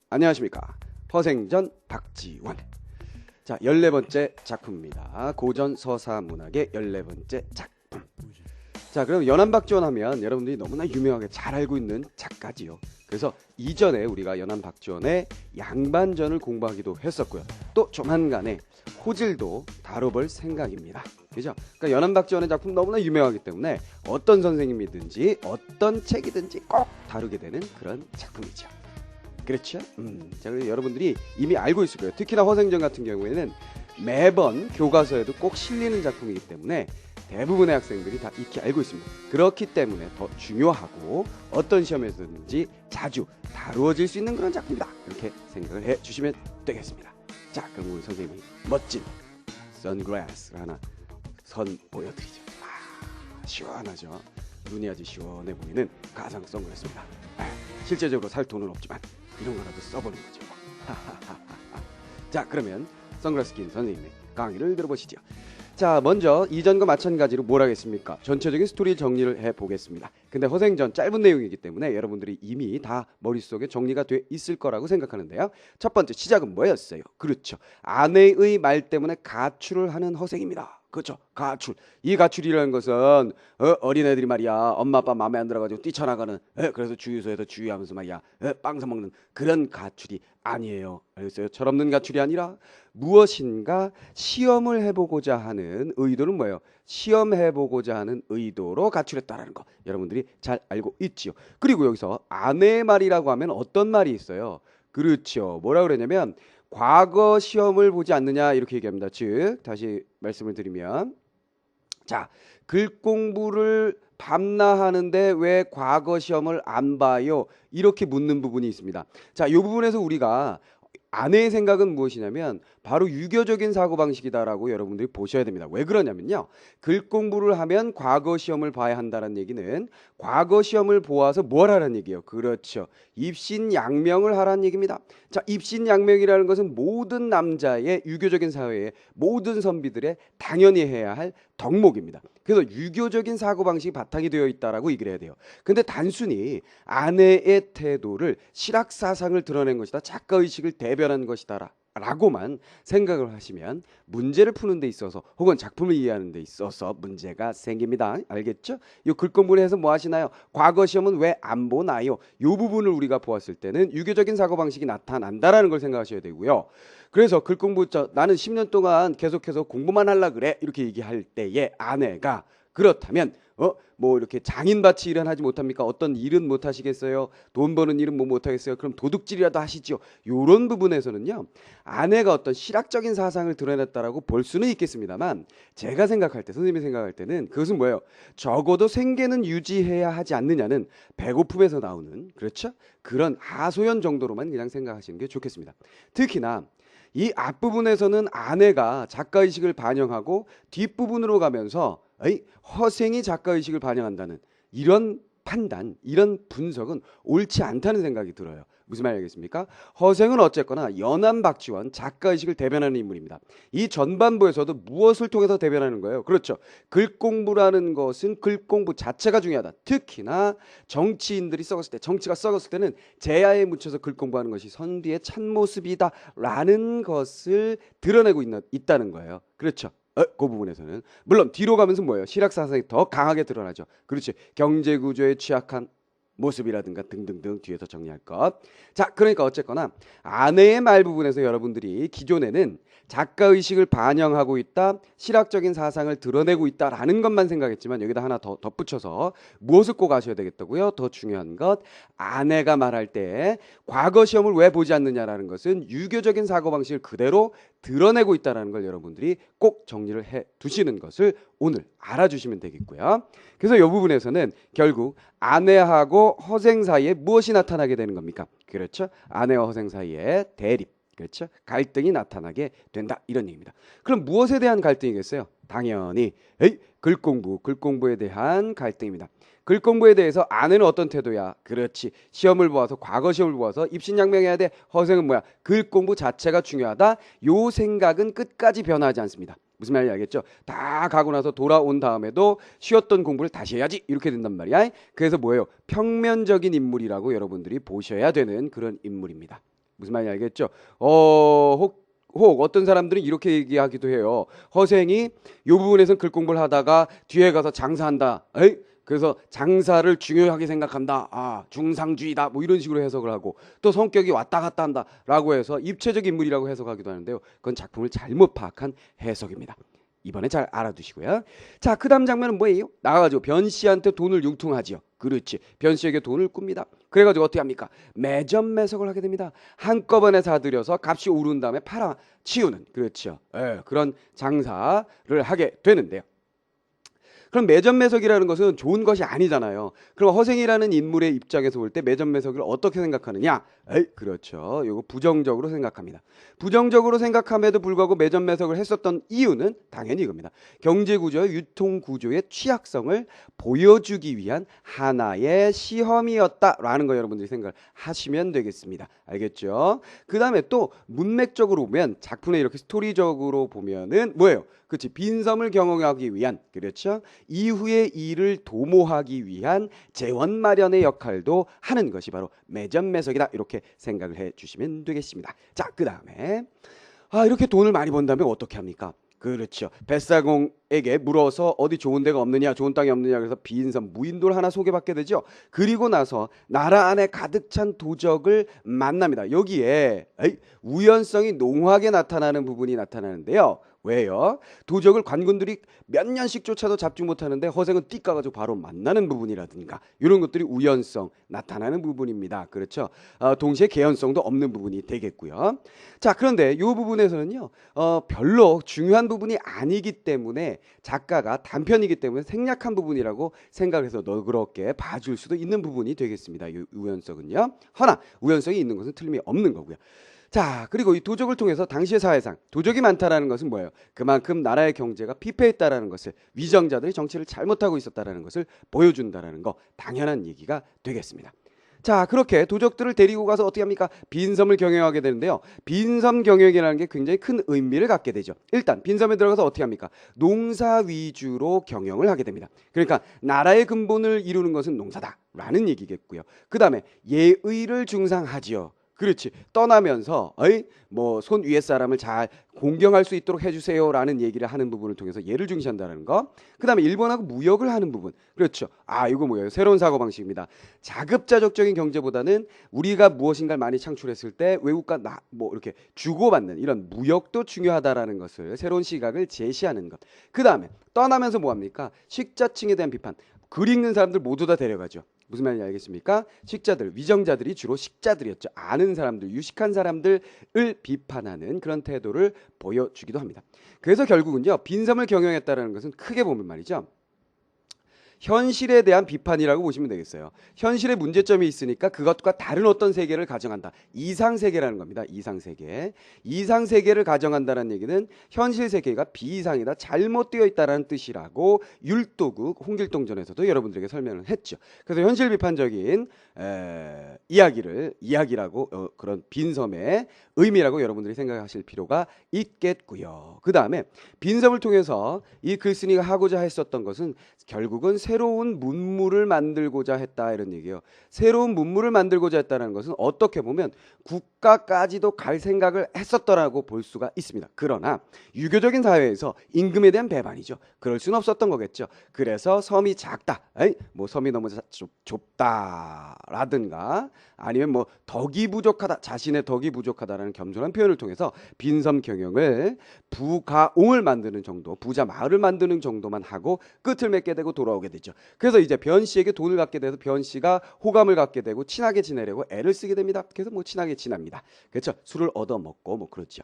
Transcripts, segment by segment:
안녕하십니까. 허생전 박지원. 자, 14번째 작품입니다. 고전 서사문학의 14번째 작품. 자, 그럼 연안박지원 하면 여러분들이 너무나 유명하게 잘 알고 있는 작가지요. 그래서 이전에 우리가 연안박지원의 양반전을 공부하기도 했었고요. 또 조만간에 호질도 다뤄볼 생각입니다. 그죠? 그러니까 연안박지원의 작품 너무나 유명하기 때문에 어떤 선생님이든지 어떤 책이든지 꼭 다루게 되는 그런 작품이죠. 그렇죠? 자, 그래서 여러분들이 이미 알고 있을 거예요. 특히나 허생전 같은 경우에는 매번 교과서에도 꼭 실리는 작품이기 때문에 대부분의 학생들이 다 익히 알고 있습니다. 그렇기 때문에 더 중요하고 어떤 시험에서든지 자주 다루어질 수 있는 그런 작품이다. 이렇게 생각을 해주시면 되겠습니다. 자, 그럼 우리 선생님이 멋진 선글라스를 하나 선 보여드리죠. 시원하죠? 눈이 아주 시원해 보이는 가상 선글라스입니다. 실제적으로 살 돈은 없지만 이런 거라도 써보는 거죠. 자, 그러면 선글라스 낀 선생님의 강의를 들어보시죠. 자, 먼저 이전과 마찬가지로 뭘 하겠습니까? 전체적인 스토리 정리를 해보겠습니다. 근데 허생전 짧은 내용이기 때문에 여러분들이 이미 다 머릿속에 정리가 돼 있을 거라고 생각하는데요. 첫 번째 시작은 뭐였어요? 그렇죠. 아내의 말 때문에 가출을 하는 허생입니다. 그렇죠. 가출. 이 가출이라는 것은 어린애들이 말이야 엄마 아빠 마음에 안 들어가지고 뛰쳐나가는 그래서 주유소에서 주유하면서 말이야 빵 사먹는 그런 가출이 아니에요. 알겠어요? 철없는 가출이 아니라 무엇인가 시험을 해보고자 하는 의도는 뭐예요? 시험해보고자 하는 의도로 가출했다라는 거 여러분들이 잘 알고 있지요. 그리고 여기서 아내의 말이라고 하면 어떤 말이 있어요? 그렇죠. 뭐라 그러냐면 과거 시험을 보지 않느냐 이렇게 얘기합니다. 즉 다시 말씀을 드리면 자, 글 공부를 밤낮 하는데 왜 과거 시험을 안 봐요? 이렇게 묻는 부분이 있습니다. 자, 이 부분에서 우리가 아내의 생각은 무엇이냐면 바로 유교적인 사고방식이다라고 여러분들이 보셔야 됩니다. 왜 그러냐면요. 글 공부를 하면 과거 시험을 봐야 한다는 얘기는 과거 시험을 보아서 뭘 하라는 얘기예요. 그렇죠. 입신양명을 하라는 얘기입니다. 자, 입신양명이라는 것은 모든 남자의 유교적인 사회의 모든 선비들의 당연히 해야 할 덕목입니다. 그래서 유교적인 사고방식이 바탕이 되어 있다라고 얘기를 해야 돼요. 근데 단순히 아내의 태도를 실학사상을 드러낸 것이다. 작가의식을 대변한 것이다. 라고만 생각을 하시면 문제를 푸는 데 있어서 혹은 작품을 이해하는 데 있어서 문제가 생깁니다. 알겠죠? 이 글공부를 해서 뭐 하시나요? 과거 시험은 왜 안 보나요? 이 부분을 우리가 보았을 때는 유교적인 사고방식이 나타난다라는 걸 생각하셔야 되고요. 그래서 글공부 나는 10년 동안 계속해서 공부만 하려 그래 이렇게 얘기할 때에 아내가 그렇다면 뭐 이렇게 장인밭이 일은 하지 못합니까? 어떤 일은 못 하시겠어요? 돈 버는 일은 뭐 못 하겠어요? 그럼 도둑질이라도 하시죠. 요런 부분에서는요. 아내가 어떤 실학적인 사상을 드러냈다라고 볼 수는 있겠습니다만 제가 생각할 때 선생님이 생각할 때는 그것은 뭐예요? 적어도 생계는 유지해야 하지 않느냐는 배고픔에서 나오는 그렇죠? 그런 하소연 정도로만 그냥 생각하시는 게 좋겠습니다. 특히나 이 앞부분에서는 아내가 작가의식을 반영하고 뒷부분으로 가면서 허생이 작가의식을 반영한다는 이런 판단, 이런 분석은 옳지 않다는 생각이 들어요. 무슨 말이겠습니까? 허생은 어쨌거나 연안박지원 작가의식을 대변하는 인물입니다. 이 전반부에서도 무엇을 통해서 대변하는 거예요? 그렇죠. 글공부라는 것은 글공부 자체가 중요하다. 특히나 정치인들이 썩었을 때, 정치가 썩었을 때는 제야에 묻혀서 글공부하는 것이 선비의 참모습이다 라는 것을 드러내고 있다는 거예요. 그렇죠. 그 부분에서는 물론 뒤로 가면서 뭐예요? 실학사상이 더 강하게 드러나죠. 그렇지. 경제구조에 취약한 모습이라든가 등등등 뒤에서 정리할 것. 자, 그러니까 어쨌거나 아내의 말 부분에서 여러분들이 기존에는 작가의식을 반영하고 있다, 실학적인 사상을 드러내고 있다라는 것만 생각했지만 여기다 하나 더 덧붙여서 무엇을 꼭 아셔야 되겠다고요? 더 중요한 것, 아내가 말할 때 과거 시험을 왜 보지 않느냐라는 것은 유교적인 사고방식을 그대로 드러내고 있다는 걸 여러분들이 꼭 정리를 해 두시는 것을 오늘 알아주시면 되겠고요. 그래서 이 부분에서는 결국 아내하고 허생 사이에 무엇이 나타나게 되는 겁니까? 그렇죠. 아내와 허생 사이에 대립, 그렇죠. 갈등이 나타나게 된다 이런 얘기입니다. 그럼 무엇에 대한 갈등이겠어요? 당연히 글공부에 대한 갈등입니다. 글공부에 대해서 아내는 어떤 태도야? 그렇지. 시험을 보아서 과거 시험을 보아서 입신양명해야 돼. 허생은 뭐야? 글공부 자체가 중요하다. 요 생각은 끝까지 변하지 않습니다. 무슨 말인지 알겠죠? 다 가고 나서 돌아온 다음에도 쉬었던 공부를 다시 해야지 이렇게 된단 말이야. 그래서 뭐예요? 평면적인 인물이라고 여러분들이 보셔야 되는 그런 인물입니다. 무슨 말인지 알겠죠? 혹 어떤 사람들은 이렇게 얘기하기도 해요. 허생이 요 부분에서 글 공부를 하다가 뒤에 가서 장사한다. 에이? 그래서 장사를 중요하게 생각한다. 아, 중상주의다. 뭐 이런 식으로 해석을 하고 또 성격이 왔다 갔다 한다라고 해서 입체적 인물이라고 해석하기도 하는데요. 그건 작품을 잘못 파악한 해석입니다. 이번에 잘 알아두시고요. 자, 그 다음 장면은 뭐예요? 나가가지고 변 씨한테 돈을 융통하지요. 그렇지. 변 씨에게 돈을 꿉니다. 그래가지고 어떻게 합니까? 매점 매석을 하게 됩니다. 한꺼번에 사들여서 값이 오른 다음에 팔아 치우는, 그렇죠. 그런 장사를 하게 되는데요. 그럼 매점 매석이라는 것은 좋은 것이 아니잖아요. 그럼 허생이라는 인물의 입장에서 볼 때 매점 매석을 어떻게 생각하느냐? 그렇죠. 이거 부정적으로 생각합니다. 부정적으로 생각함에도 불구하고 매점 매석을 했었던 이유는 당연히 이겁니다. 경제 구조와 유통 구조의 취약성을 보여주기 위한 하나의 시험이었다라는 거 여러분들이 생각을 하시면 되겠습니다. 알겠죠? 그 다음에 또 문맥적으로 보면 작품에 이렇게 스토리적으로 보면은 뭐예요? 그렇지. 빈섬을 경영하기 위한, 그렇죠. 이후의 일을 도모하기 위한 재원 마련의 역할도 하는 것이 바로 매점 매석이다. 이렇게 생각을 해 주시면 되겠습니다. 자, 그 다음에 이렇게 돈을 많이 번다면 어떻게 합니까? 그렇죠. 뱃사공에게 물어서 어디 좋은 데가 없느냐, 좋은 땅이 없느냐, 그래서 빈섬 무인도를 하나 소개받게 되죠. 그리고 나서 나라 안에 가득 찬 도적을 만납니다. 여기에 우연성이 농후하게 나타나는 부분이 나타나는데요. 왜요? 도적을 관군들이 몇 년씩 쫓아도 잡지 못하는데 허생은 띠까가지고 바로 만나는 부분이라든가 이런 것들이 우연성 나타나는 부분입니다. 그렇죠? 동시에 개연성도 없는 부분이 되겠고요. 자, 그런데 이 부분에서는요, 별로 중요한 부분이 아니기 때문에 작가가 단편이기 때문에 생략한 부분이라고 생각해서 너그럽게 봐줄 수도 있는 부분이 되겠습니다. 이 우연성은요. 허나 우연성이 있는 것은 틀림이 없는 거고요. 자, 그리고 이 도적을 통해서 당시의 사회상 도적이 많다라는 것은 뭐예요? 그만큼 나라의 경제가 피폐했다라는 것을, 위정자들이 정치를 잘못하고 있었다라는 것을 보여준다라는 거, 당연한 얘기가 되겠습니다. 자, 그렇게 도적들을 데리고 가서 어떻게 합니까? 빈섬을 경영하게 되는데요. 빈섬 경영이라는 게 굉장히 큰 의미를 갖게 되죠. 일단 빈섬에 들어가서 어떻게 합니까? 농사 위주로 경영을 하게 됩니다. 그러니까 나라의 근본을 이루는 것은 농사다라는 얘기겠고요. 그 다음에 예의를 중상하지요. 그렇지. 떠나면서 뭐 손 위에 사람을 잘 공경할 수 있도록 해주세요라는 얘기를 하는 부분을 통해서 예를 중시한다는 거. 그 다음에 일본하고 무역을 하는 부분. 그렇죠. 이거 뭐예요? 새로운 사고방식입니다. 자급자족적인 경제보다는 우리가 무엇인가를 많이 창출했을 때 외국과 뭐 이렇게 주고받는 이런 무역도 중요하다라는 것을, 새로운 시각을 제시하는 것. 그 다음에 떠나면서 뭐합니까? 식자층에 대한 비판. 글 읽는 사람들 모두 다 데려가죠. 무슨 말인지 알겠습니까? 식자들, 위정자들이 주로 식자들이었죠. 아는 사람들, 유식한 사람들을 비판하는 그런 태도를 보여주기도 합니다. 그래서 결국은요, 빈섬을 경영했다는 것은 크게 보면 말이죠, 현실에 대한 비판이라고 보시면 되겠어요. 현실에 문제점이 있으니까 그것과 다른 어떤 세계를 가정한다. 이상세계라는 겁니다. 이상세계. 이상세계를 가정한다는 얘기는 현실 세계가 비이상이다, 잘못되어 있다는 뜻이라고 율도극 홍길동전에서도 여러분들에게 설명을 했죠. 그래서 현실 비판적인 이야기라고 그런 빈섬의 의미라고 여러분들이 생각하실 필요가 있겠고요. 그 다음에 빈섬을 통해서 이 글쓴이가 하고자 했었던 것은 결국은 새로운 문물을 만들고자 했다, 이런 얘기예요. 새로운 문물을 만들고자 했다는 것은 어떻게 보면 국가까지도 갈 생각을 했었더라고 볼 수가 있습니다. 그러나 유교적인 사회에서 임금에 대한 배반이죠. 그럴 수는 없었던 거겠죠. 그래서 섬이 작다, 뭐 섬이 너무 좁다라든가 아니면 뭐 덕이 부족하다, 자신의 덕이 부족하다라는 겸손한 표현을 통해서 빈섬 경영을 부가옹을 만드는 정도, 부자 마을을 만드는 정도만 하고 끝을 맺게 되고 돌아오게 되죠. 그래서 이제 변 씨에게 돈을 갖게 돼서 변 씨가 호감을 갖게 되고 친하게 지내려고 애를 쓰게 됩니다. 그래서 뭐 친하게 지납니다. 그렇죠. 술을 얻어 먹고 뭐 그렇죠.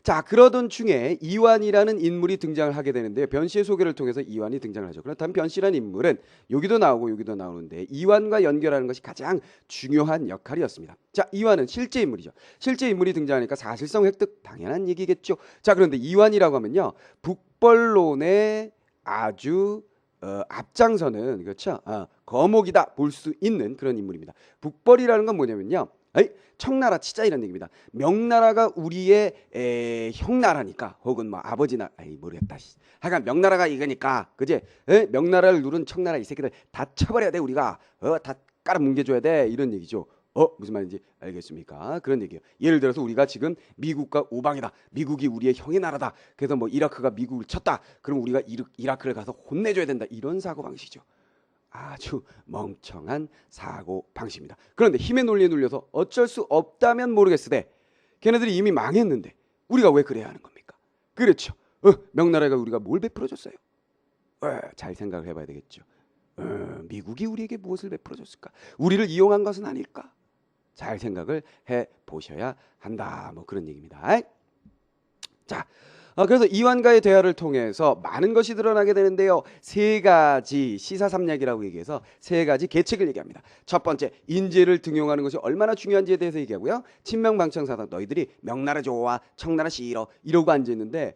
자, 그러던 중에 이완이라는 인물이 등장을 하게 되는데요. 변 씨의 소개를 통해서 이완이 등장을 하죠. 그렇다면 변 씨라는 인물은 여기도 나오고 여기도 나오는데 이완과 연결하는 것이 가장 중요한 역할이었습니다. 자, 이완은 실제 인물이죠. 실제 인물이 등장하니까 사실성 획득, 당연한 얘기겠죠. 자, 그런데 이완이라고 하면요, 북벌론의 아주 앞장서는, 그렇죠, 거목이다 볼 수 있는 그런 인물입니다. 북벌이라는 건 뭐냐면요, 청나라 치자 이런 얘기입니다. 명나라가 우리의 형나라니까, 혹은 뭐 아버지나 모르겠다. 하여간 명나라가 이거니까, 그제? 명나라를 누른 청나라 이 새끼들 다 쳐버려야 돼. 우리가 다 깔아뭉개줘야 돼, 이런 얘기죠. 무슨 말인지 알겠습니까? 그런 얘기예요. 예를 들어서 우리가 지금 미국과 우방이다. 미국이 우리의 형의 나라다. 그래서 뭐 이라크가 미국을 쳤다. 그럼 우리가 이라크를 가서 혼내줘야 된다. 이런 사고 방식이죠. 아주 멍청한 사고 방식입니다. 그런데 힘의 논리에 눌려서 어쩔 수 없다면 모르겠으되 걔네들이 이미 망했는데 우리가 왜 그래야 하는 겁니까? 그렇죠. 명나라가 우리가 뭘 베풀어줬어요? 잘 생각을 해봐야 되겠죠. 미국이 우리에게 무엇을 베풀어줬을까? 우리를 이용한 것은 아닐까? 잘 생각을 해보셔야 한다. 뭐 그런 얘기입니다. 자, 그래서 이완과의 대화를 통해서 많은 것이 드러나게 되는데요. 세 가지 시사삼략이라고 얘기해서 세 가지 계책을 얘기합니다. 첫 번째, 인재를 등용하는 것이 얼마나 중요한지에 대해서 얘기하고요. 친명방청사당 너희들이 명나라 좋아, 청나라 싫어 이러고 앉아있는데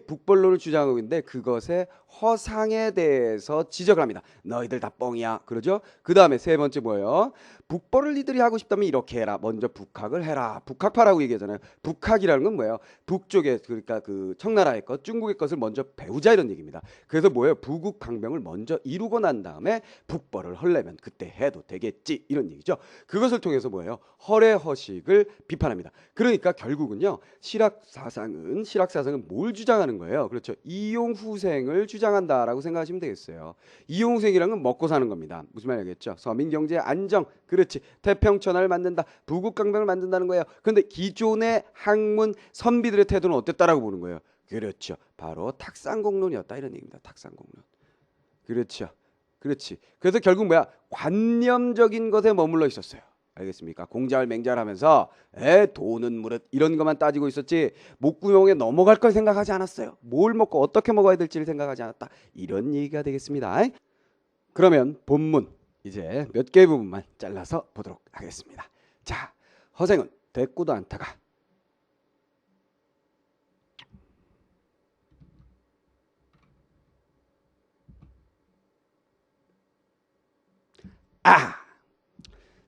북벌론을 주장하고 있는데 그것의 허상에 대해서 지적을 합니다. 너희들 다 뻥이야. 그러죠? 그 다음에 세 번째 뭐예요? 북벌을 니들이 하고 싶다면 이렇게 해라. 먼저 북학을 해라. 북학파라고 얘기하잖아요. 북학이라는 건 뭐예요? 북쪽에 그러니까 그 청나라의 것, 중국의 것을 먼저 배우자 이런 얘기입니다. 그래서 뭐예요? 부국 강병을 먼저 이루고 난 다음에 북벌을 헐려면 그때 해도 되겠지 이런 얘기죠. 그것을 통해서 뭐예요? 허례허식을 비판합니다. 그러니까 결국은요. 실학사상은 뭘 주장하는 거예요? 그렇죠. 이용후생을 주장한다라고 생각하시면 되겠어요. 이용후생이란 건 먹고 사는 겁니다. 무슨 말이겠죠? 서민경제 안정, 그렇지. 태평천하를 만든다. 부국강병을 만든다는 거예요. 그런데 기존의 학문 선비들의 태도는 어땠다라고 보는 거예요. 그렇죠. 바로 탁상공론이었다 이런 얘기입니다. 탁상공론. 그렇죠. 그렇지. 그래서 결국 뭐야? 관념적인 것에 머물러 있었어요. 알겠습니까? 공자를 맹자하면서 돈은 무릇 이런 것만 따지고 있었지 목구멍에 넘어갈 걸 생각하지 않았어요. 뭘 먹고 어떻게 먹어야 될지를 생각하지 않았다. 이런 얘기가 되겠습니다. 그러면 본문 이제 몇 개의 부분만 잘라서 보도록 하겠습니다. 자, 허생은 대꾸도 않다가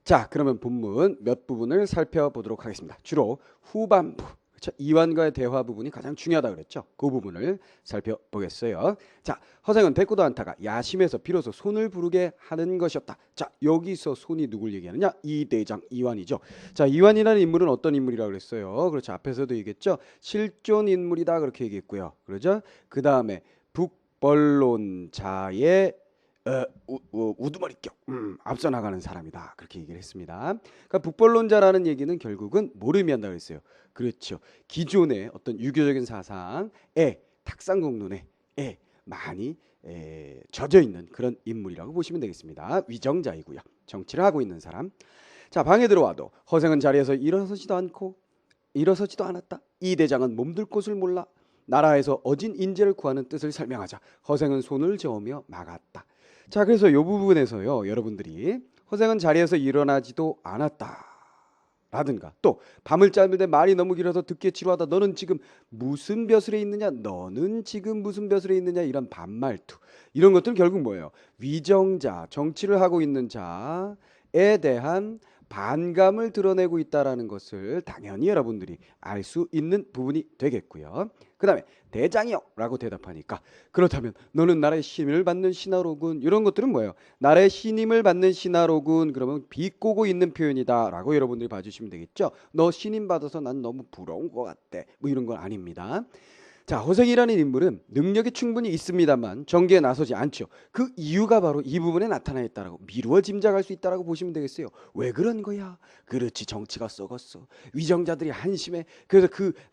자, 그러면 본문 몇 부분을 살펴보도록 하겠습니다. 주로 후반부, 그렇죠? 이완과의 대화 부분이 가장 중요하다 그랬죠. 그 부분을 살펴보겠어요. 자, 허생은 대꾸도 않다가 야심에서 비로소 손을 부르게 하는 것이었다. 자, 여기서 손이 누굴 얘기하느냐? 이대장 이완이죠. 자, 이완이라는 인물은 어떤 인물이라고 그랬어요? 그렇죠. 앞에서도 얘기했죠. 실존 인물이다 그렇게 얘기했고요. 그렇죠? 그 다음에 북벌론자의 우두머리격 앞서 나가는 사람이다 그렇게 얘기를 했습니다. 그러니까 북벌론자라는 얘기는 결국은 뭐를 의미한다고 했어요? 그렇죠. 기존의 어떤 유교적인 사상에 탁상공론에 많이 젖어 있는 그런 인물이라고 보시면 되겠습니다. 위정자이고요. 정치를 하고 있는 사람. 자, 방에 들어와도 허생은 자리에서 일어서지도 않았다. 이 대장은 몸둘 곳을 몰라 나라에서 어진 인재를 구하는 뜻을 설명하자 허생은 손을 저으며 막았다. 자, 그래서 이 부분에서요, 여러분들이 허생은 자리에서 일어나지도 않았다 라든가 또 밤을 짧을 때 말이 너무 길어서 듣기에 지루하다. 너는 지금 무슨 벼슬에 있느냐? 너는 지금 무슨 벼슬에 있느냐? 이런 반말투 이런 것들은 결국 뭐예요? 위정자, 정치를 하고 있는 자에 대한 반감을 드러내고 있다라는 것을 당연히 여러분들이 알 수 있는 부분이 되겠고요. 그 다음에 대장이요 라고 대답하니까 그렇다면 너는 나라의 신임을 받는 신하로군. 이런 것들은 뭐예요? 나라의 신임을 받는 신하로군. 그러면 비꼬고 있는 표현이다 라고 여러분들이 봐주시면 되겠죠. 너 신임 받아서 난 너무 부러운 것 같대. 뭐 이런 건 아닙니다. 자, 허생이라는 인물은 능력이 충분히 있습니다만 정계에 나서지 않죠. 그 이유가 바로 이 부분에 나타나 있다라고 미루어 짐작할 수 있다라고 보시면 되겠어요. 왜 그런 거야? 그렇지, 정치가 썩었어. 위정자들이 한심해. 그래서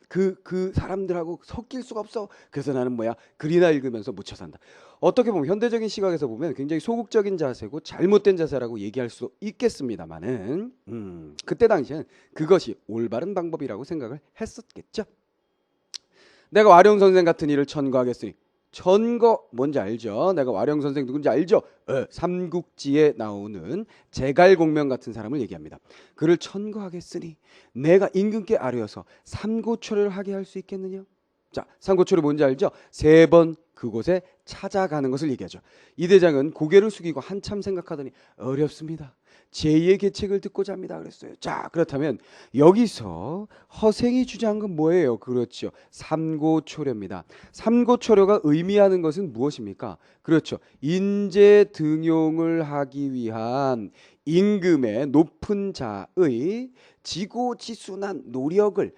그 사람들하고 섞일 수가 없어. 그래서 나는 뭐야? 글이나 읽으면서 묻혀 산다. 어떻게 보면 현대적인 시각에서 보면 굉장히 소극적인 자세고 잘못된 자세라고 얘기할 수 있겠습니다만은 그때 당시에는 그것이 올바른 방법이라고 생각을 했었겠죠. 내가 와룡 선생 같은 이를 천거하겠으니 천거 뭔지 알죠? 내가 와룡 선생 누군지 알죠? 삼국지에 나오는 제갈공명 같은 사람을 얘기합니다. 그를 천거하겠으니 내가 임금께 아뢰어서 삼고초려를 하게 할 수 있겠느냐? 자, 삼고초려 뭔지 알죠? 3번 그곳에 찾아가는 것을 얘기하죠. 이 대장은 고개를 숙이고 한참 생각하더니 어렵습니다. 제2의 계책을 듣고자 합니다 그랬어요. 자, 그렇다면 여기서 허생이 주장한 건 뭐예요? 그렇죠. 삼고초려입니다. 삼고초려가 의미하는 것은 무엇입니까? 그렇죠. 인재 등용을 하기 위한 임금의 높은 자의 지고지순한 노력을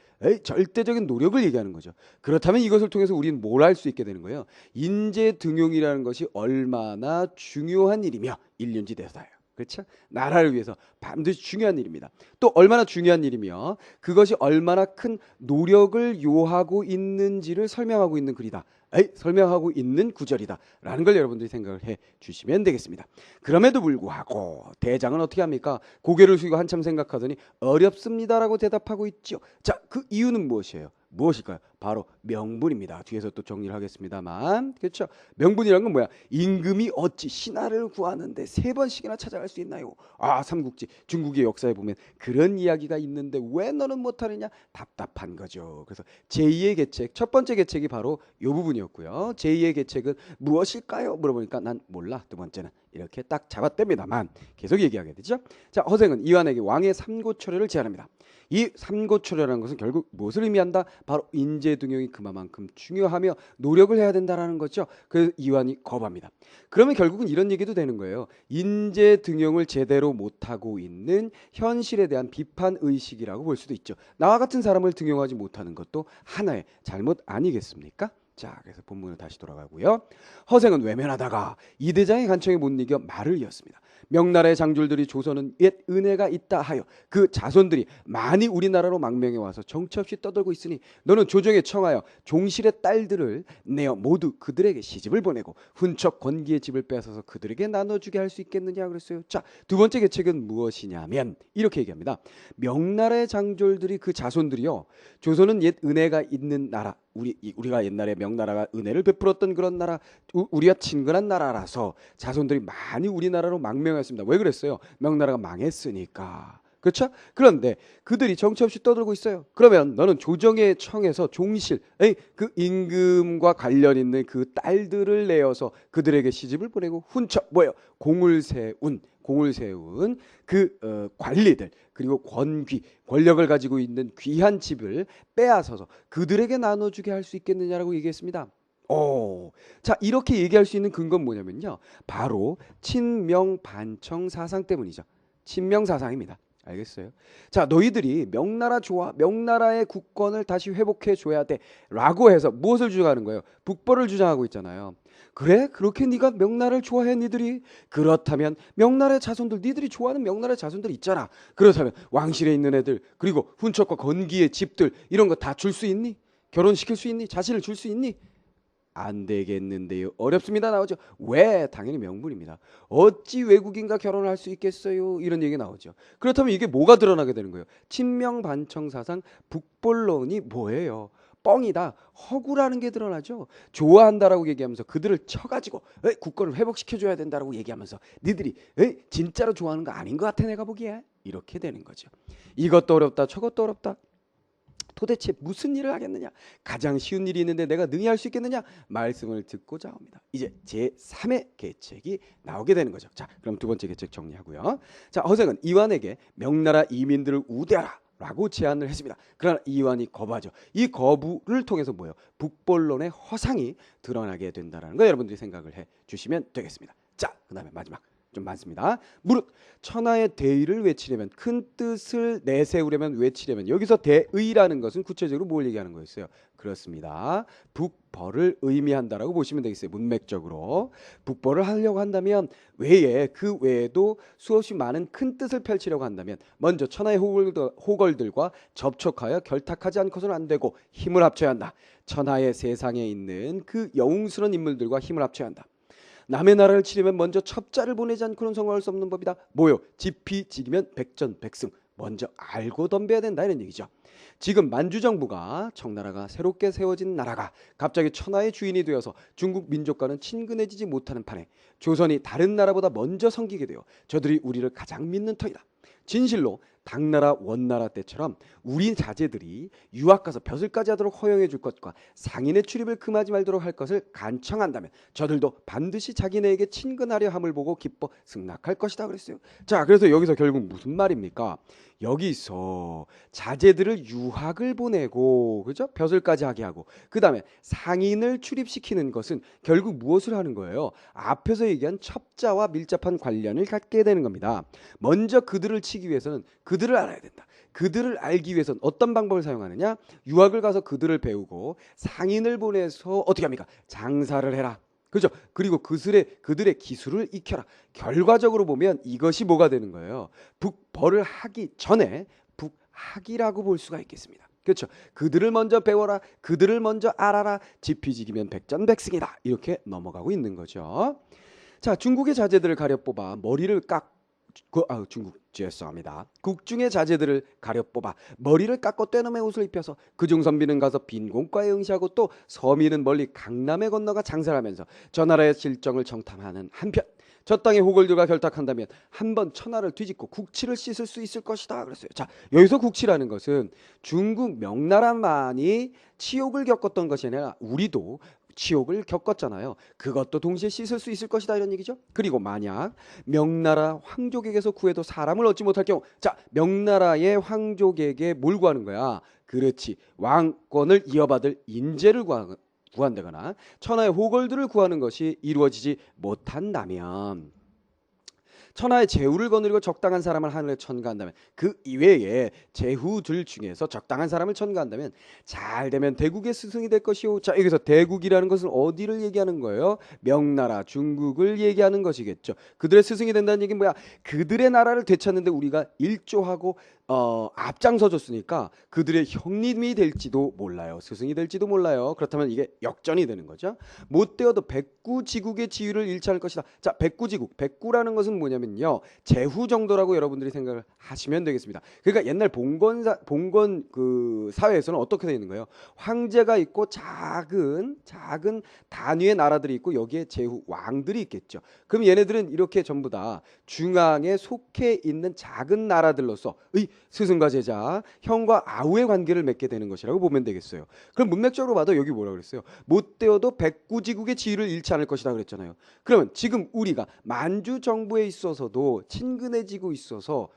절대적인 노력을 얘기하는 거죠. 그렇다면 이것을 통해서 우리는 뭘 할 수 있게 되는 거예요? 인재등용이라는 것이 얼마나 중요한 일이며 일륜지대사예요. 그렇죠? 나라를 위해서 반드시 중요한 일입니다. 또 얼마나 중요한 일이며 그것이 얼마나 큰 노력을 요하고 있는지를 설명하고 있는 글이다. 설명하고 있는 구절이다라는 걸 여러분들이 생각을 해 주시면 되겠습니다. 그럼에도 불구하고 대장은 어떻게 합니까? 고개를 숙이고 한참 생각하더니 어렵습니다라고 대답하고 있죠. 자, 그 이유는 무엇이에요? 무엇일까요? 바로 명분입니다. 뒤에서 또 정리를 하겠습니다만, 그렇죠? 명분이란 건 뭐야? 임금이 어찌 신하를 구하는데 3번씩이나 찾아갈 수 있나요? 삼국지 중국의 역사에 보면 그런 이야기가 있는데 왜 너는 못하느냐? 답답한 거죠. 그래서 제2의 계책, 첫 번째 계책이 바로 이 부분이었고요. 제2의 계책은 무엇일까요? 물어보니까 난 몰라. 두 번째는 이렇게 딱 잡아댑니다만 계속 얘기하게 되죠. 자, 허생은 이완에게 왕의 삼고초려를 제안합니다. 이 삼고초려라는 것은 결국 무엇을 의미한다? 바로 인재등용이 그만큼 중요하며 노력을 해야 된다라는 거죠. 그래서 이완이 거부합니다. 그러면 결국은 이런 얘기도 되는 거예요. 인재등용을 제대로 못하고 있는 현실에 대한 비판의식이라고 볼 수도 있죠. 나와 같은 사람을 등용하지 못하는 것도 하나의 잘못 아니겠습니까? 자, 그래서 본문으로 다시 돌아가고요. 허생은 외면하다가 이대장의 간청에 못 이겨 말을 이었습니다. 명나라의 장졸들이 조선은 옛 은혜가 있다 하여 그 자손들이 많이 우리나라로 망명해 와서 정처 없이 떠들고 있으니 너는 조정에 청하여 종실의 딸들을 내어 모두 그들에게 시집을 보내고 훈척 권기의 집을 빼앗아서 그들에게 나눠주게 할 수 있겠느냐 그랬어요. 자, 두 번째 계책은 무엇이냐면 이렇게 얘기합니다. 명나라의 장졸들이 그 자손들이요, 조선은 옛 은혜가 있는 나라, 우리가 옛날에 명나라가 은혜를 베풀었던 그런 나라, 우리가 친근한 나라라서 자손들이 많이 우리나라로 망명했습니다. 왜 그랬어요? 명나라가 망했으니까. 그렇죠? 그런데 그들이 정처 없이 떠들고 있어요. 그러면 너는 조정의 청에서 종실, 그 임금과 관련 있는 그 딸들을 내어서 그들에게 시집을 보내고 훈척, 뭐예요? 공을 세운 그 관리들, 그리고 권력을 가지고 있는 귀한 집을 빼앗아서 그들에게 나눠주게 할 수 있겠느냐라고 얘기했습니다. 자, 이렇게 얘기할 수 있는 근거는 뭐냐면요, 바로 친명반청 사상 때문이죠. 친명사상입니다. 알겠어요? 자, 너희들이 명나라 좋아, 명나라의 국권을 다시 회복해 줘야 돼 라고 해서 무엇을 주장하는 거예요? 북벌을 주장하고 있잖아요. 그래? 그렇게 네가 명나라를 좋아해 니들이? 그렇다면 명나라의 자손들, 니들이 좋아하는 명나라의 자손들 있잖아. 그렇다면 왕실에 있는 애들, 그리고 훈척과 건기의 집들, 이런 거 다 줄 수 있니? 결혼시킬 수 있니? 자신을 줄 수 있니? 안 되겠는데요. 어렵습니다 나오죠. 왜? 당연히 명분입니다. 어찌 외국인과 결혼을 할 수 있겠어요? 이런 얘기 나오죠. 그렇다면 이게 뭐가 드러나게 되는 거예요? 친명반청사상 북벌론이 뭐예요? 뻥이다, 허구라는 게 드러나죠. 좋아한다라고 얘기하면서 그들을 쳐가지고 국권을 회복시켜줘야 된다라고 얘기하면서 니들이 진짜로 좋아하는 거 아닌 것 같아 내가 보기에. 이렇게 되는 거죠. 이것도 어렵다, 저것도 어렵다. 도대체 무슨 일을 하겠느냐? 가장 쉬운 일이 있는데 내가 능히 할 수 있겠느냐? 말씀을 듣고자 합니다. 이제 제3의 계책이 나오게 되는 거죠. 자, 그럼 두 번째 계책 정리하고요. 자, 허생은 이완에게 명나라 이민들을 우대하라 라고 제안을 했습니다. 그러나 이완이 거부하죠. 이 거부를 통해서 뭐예요? 북벌론의 허상이 드러나게 된다는 거 여러분들이 생각을 해 주시면 되겠습니다. 자, 그 다음에 마지막 좀 많습니다. 무릇 천하의 대의를 외치려면, 큰 뜻을 내세우려면, 외치려면, 여기서 대의라는 것은 구체적으로 뭘 얘기하는 거였어요? 그렇습니다. 북벌을 의미한다라고 보시면 되겠어요. 문맥적으로 북벌을 하려고 한다면 그 외에도 수없이 많은 큰 뜻을 펼치려고 한다면 먼저 천하의 호걸들과 접촉하여 결탁하지 않고서는 안 되고 힘을 합쳐야 한다. 천하의 세상에 있는 그 영웅스러운 인물들과 힘을 합쳐야 한다. 남의 나라를 치려면 먼저 첩자를 보내지 않고는 성공할 수 없는 법이다. 뭐요? 지피지기면 백전백승. 먼저 알고 덤벼야 된다 이런 얘기죠. 지금 만주정부가, 청나라가 새롭게 세워진 나라가 갑자기 천하의 주인이 되어서 중국 민족과는 친근해지지 못하는 판에 조선이 다른 나라보다 먼저 섬기게 되어 저들이 우리를 가장 믿는 터이다. 진실로 당나라 원나라 때처럼 우리 자제들이 유학 가서 벼슬까지 하도록 허용해 줄 것과 상인의 출입을 금하지 말도록 할 것을 간청한다면 저들도 반드시 자기네에게 친근하려 함을 보고 기뻐 승낙할 것이다 그랬어요. 자, 그래서 여기서 결국 무슨 말입니까? 여기서 자제들을 유학을 보내고 그죠? 벼슬까지 하게 하고 그다음에 상인을 출입시키는 것은 결국 무엇을 하는 거예요? 앞에서 얘기한 첩자와 밀접한 관련을 갖게 되는 겁니다. 먼저 그들을 치기 위해서는 그들을 알아야 된다. 그들을 알기 위해서는 어떤 방법을 사용하느냐? 유학을 가서 그들을 배우고 상인을 보내서 어떻게 합니까? 장사를 해라. 그죠? 그리고 그들의 기술을 익혀라. 결과적으로 보면 이것이 뭐가 되는 거예요? 북벌을 하기 전에 북학이라고 볼 수가 있겠습니다. 그렇죠? 그들을 먼저 배워라. 그들을 먼저 알아라. 지피지기면 백전백승이다. 이렇게 넘어가고 있는 거죠. 자, 중국의 자제들을 가려 뽑아 머리를 중국 죄송합니다. 국중의 자제들을 가려 뽑아 머리를 깎고 떼놈의 옷을 입혀서 그중 선비는 가서 빈공과에 응시하고 또 서민은 멀리 강남에 건너가 장사를 하면서 저 나라의 실정을 정탐하는 한편 저 땅의 호걸들과 결탁한다면 한번 천하를 뒤집고 국치를 씻을 수 있을 것이다 그랬어요. 자, 여기서 국치라는 것은 중국 명나라만이 치욕을 겪었던 것이 아니라 우리도 치욕을 겪었잖아요. 그것도 동시에 씻을 수 있을 것이다 이런 얘기죠. 그리고 만약 명나라 황족에게서 구해도 사람을 얻지 못할 경우, 자, 명나라의 황족에게 뭘 구하는 거야? 그렇지, 왕권을 이어받을 인재를 구한다거나 천하의 호걸들을 구하는 것이 이루어지지 못한다면, 천하의 제후를 거느리고 적당한 사람을 하늘에 천가한다면, 그 이외에 제후들 중에서 적당한 사람을 천가한다면 잘 되면 대국의 스승이 될 것이요. 자, 여기서 대국이라는 것은 어디를 얘기하는 거예요? 명나라, 중국을 얘기하는 것이겠죠. 그들의 스승이 된다는 얘기는 뭐야? 그들의 나라를 되찾는데 우리가 일조하고 앞장서줬으니까 그들의 형님이 될지도 몰라요. 스승이 될지도 몰라요. 그렇다면 이게 역전이 되는 거죠. 못되어도 백구지국의 지위를 잃지 않을 것이다. 자, 백구지국, 백구라는 것은 뭐냐면요, 제후 정도라고 여러분들이 생각을 하시면 되겠습니다. 그러니까 옛날 봉건 그 사회에서는 어떻게 되어 있는 거예요? 황제가 있고 작은 단위의 나라들이 있고 여기에 제후 왕들이 있겠죠. 그럼 얘네들은 이렇게 전부 다 중앙에 속해 있는 작은 나라들로서 스승과 제자, 형과 아우의 관계를 맺게 되는 것이라고 보면 되겠어요. 그럼 문맥적으로 봐도 여기 뭐라고 그랬어요? 못되어도 백구지국의 지위를 잃지 않을 것이다 그랬잖아요. 그러면 지금 우리가 만주 정부에 있어서도 친근해지고 있어서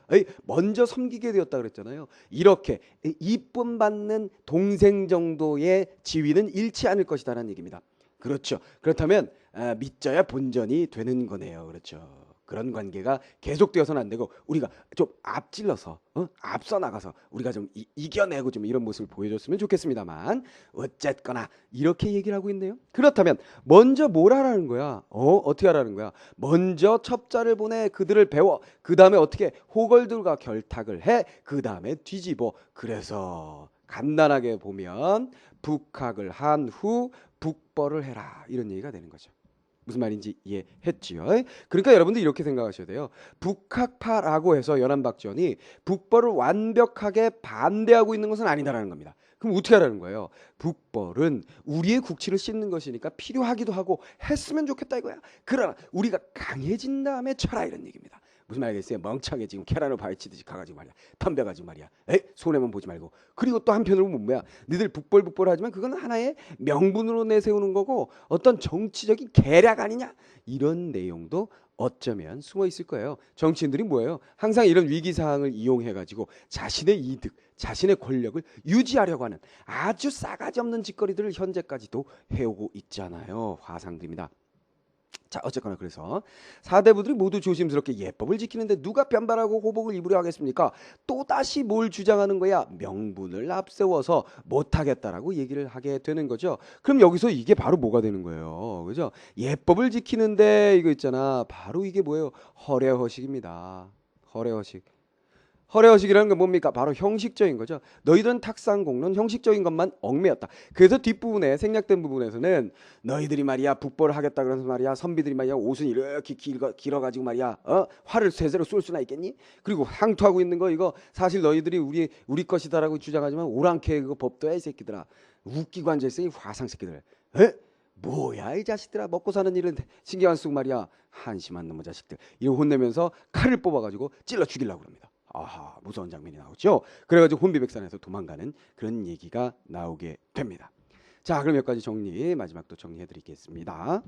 먼저 섬기게 되었다 그랬잖아요. 이렇게 이쁨 받는 동생 정도의 지위는 잃지 않을 것이다라는 얘기입니다. 그렇죠. 그렇다면 믿져야 본전이 되는 거네요. 그렇죠. 그런 관계가 계속되어서는 안 되고 우리가 좀 앞질러서 앞서 나가서 우리가 좀 이겨내고 좀 이런 모습을 보여줬으면 좋겠습니다만, 어쨌거나 이렇게 얘기를 하고 있네요. 그렇다면 먼저 뭘 하라는 거야? 어떻게 하라는 거야? 먼저 첩자를 보내 그들을 배워, 그 다음에 어떻게 호걸들과 결탁을 해, 그 다음에 뒤집어. 그래서 간단하게 보면 북학을 한 후 북벌을 해라, 이런 얘기가 되는 거죠. 무슨 말인지 이해했지요? 그러니까 여러분들 이렇게 생각하셔야 돼요. 북학파라고 해서 연안박지원이 북벌을 완벽하게 반대하고 있는 것은 아니다라는 겁니다. 그럼 어떻게 하라는 거예요? 북벌은 우리의 국치를 씻는 것이니까 필요하기도 하고 했으면 좋겠다 이거야. 그러나 우리가 강해진 다음에 쳐라, 이런 얘기입니다. 무슨 말이겠어요? 멍청해, 지금 계란을 발치듯이 가가지고 말이야, 덤벼가지고 말이야, 손해만 보지 말고. 그리고 또 한편으로 뭐야, 니들 북벌 하지만 그건 하나의 명분으로 내세우는 거고 어떤 정치적인 계략 아니냐, 이런 내용도 어쩌면 숨어 있을 거예요. 정치인들이 뭐예요? 항상 이런 위기 상황을 이용해 가지고 자신의 이득, 자신의 권력을 유지하려고 하는 아주 싸가지 없는 짓거리들을 현재까지도 해오고 있잖아요. 화상들입니다. 자, 어쨌거나 그래서 사대부들이 모두 조심스럽게 예법을 지키는데 누가 변발하고 호복을 입으려 하겠습니까? 또다시 뭘 주장하는 거야? 명분을 앞세워서 못하겠다라고 얘기를 하게 되는 거죠. 그럼 여기서 이게 바로 뭐가 되는 거예요? 그죠? 예법을 지키는데 이거 있잖아, 바로 이게 뭐예요? 허례허식입니다. 허례허식. 허례허식이라는 건 뭡니까? 바로 형식적인 거죠. 너희들은 탁상공론 형식적인 것만 얽매였다. 그래서 뒷부분에 생략된 부분에서는 너희들이 말이야 북벌을 하겠다 그래서 말이야 선비들이 말이야 옷은 이렇게 길어가지고 말이야 활을 쇠쇠로 쏠 수나 있겠니? 그리고 항투하고 있는 거 이거 사실 너희들이 우리 것이다라고 주장하지만 오랑캐 그거 법도야 이 새끼들아. 웃기고 앉아있어 이 화상 새끼들. 뭐야 이 자식들아, 먹고 사는 일은 신경 안 쓰고 말이야 한심한 놈의 자식들, 이거 혼내면서 칼을 뽑아가지고 찔러 죽이려고 합니다. 아하, 무서운 장면이 나오죠. 그래가지고 혼비백산에서 도망가는 그런 얘기가 나오게 됩니다. 자, 그럼 몇 가지 정리, 마지막 또 정리해드리겠습니다.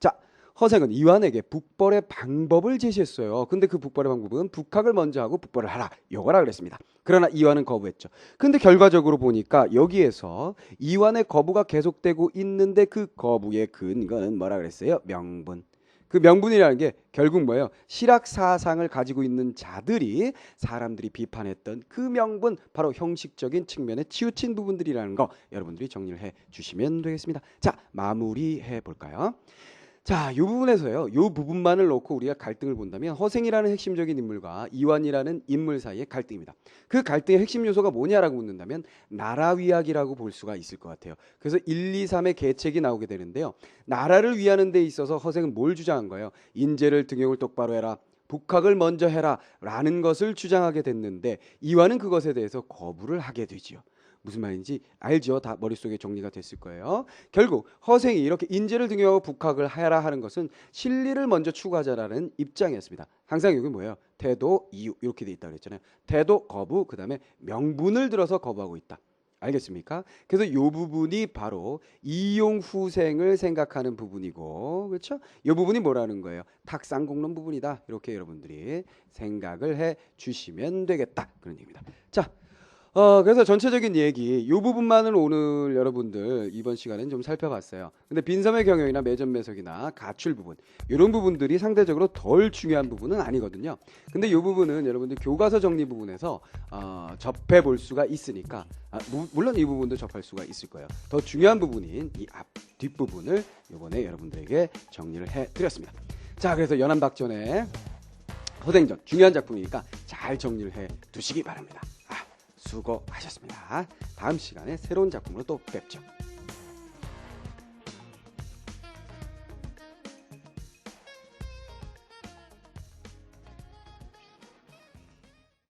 자, 허생은 이완에게 북벌의 방법을 제시했어요. 근데 그 북벌의 방법은 북학을 먼저 하고 북벌을 하라, 요거라 그랬습니다. 그러나 이완은 거부했죠. 근데 결과적으로 보니까 여기에서 이완의 거부가 계속되고 있는데 그 거부의 근거는 뭐라 그랬어요? 명분. 그 명분이라는 게 결국 뭐예요? 실학 사상을 가지고 있는 자들이 사람들이 비판했던 그 명분, 바로 형식적인 측면에 치우친 부분들이라는 거 여러분들이 정리를 해 주시면 되겠습니다. 자, 마무리해 볼까요? 자, 이 부분에서요, 이 부분만을 놓고 우리가 갈등을 본다면 허생이라는 핵심적인 인물과 이완이라는 인물 사이의 갈등입니다. 그 갈등의 핵심 요소가 뭐냐라고 묻는다면 나라위약이라고 볼 수가 있을 것 같아요. 그래서 1, 2, 3의 계책이 나오게 되는데요. 나라를 위하는 데 있어서 허생은 뭘 주장한 거예요? 인재를 등용을 똑바로 해라, 북학을 먼저 해라 라는 것을 주장하게 됐는데 이완은 그것에 대해서 거부를 하게 되지요. 무슨 말인지 알죠? 다 머릿속에 정리가 됐을 거예요. 결국 허생이 이렇게 인재를 등용하고 북학을 하라 하는 것은 실리를 먼저 추구하자라는 입장이었습니다. 항상 여기 뭐예요? 태도, 이유 이렇게 돼 있다고 그랬잖아요. 태도, 거부, 그 다음에 명분을 들어서 거부하고 있다. 알겠습니까? 그래서 이 부분이 바로 이용후생을 생각하는 부분이고, 그렇죠? 이 부분이 뭐라는 거예요? 탁상공론 부분이다. 이렇게 여러분들이 생각을 해 주시면 되겠다. 그런 얘기입니다. 자, 그래서 전체적인 얘기 이 부분만을 오늘 여러분들 이번 시간엔 좀 살펴봤어요. 근데 빈섬의 경영이나 매점 매석이나 가출 부분 이런 부분들이 상대적으로 덜 중요한 부분은 아니거든요. 근데 이 부분은 여러분들 교과서 정리 부분에서 접해 볼 수가 있으니까 물론 이 부분도 접할 수가 있을 거예요. 더 중요한 부분인 이 앞 뒷부분을 이번에 여러분들에게 정리를 해드렸습니다. 자, 그래서 연안박전의 허생전 중요한 작품이니까 잘 정리를 해 두시기 바랍니다. 수고하셨습니다. 다음 시간에 새로운 작품으로 또 뵙죠.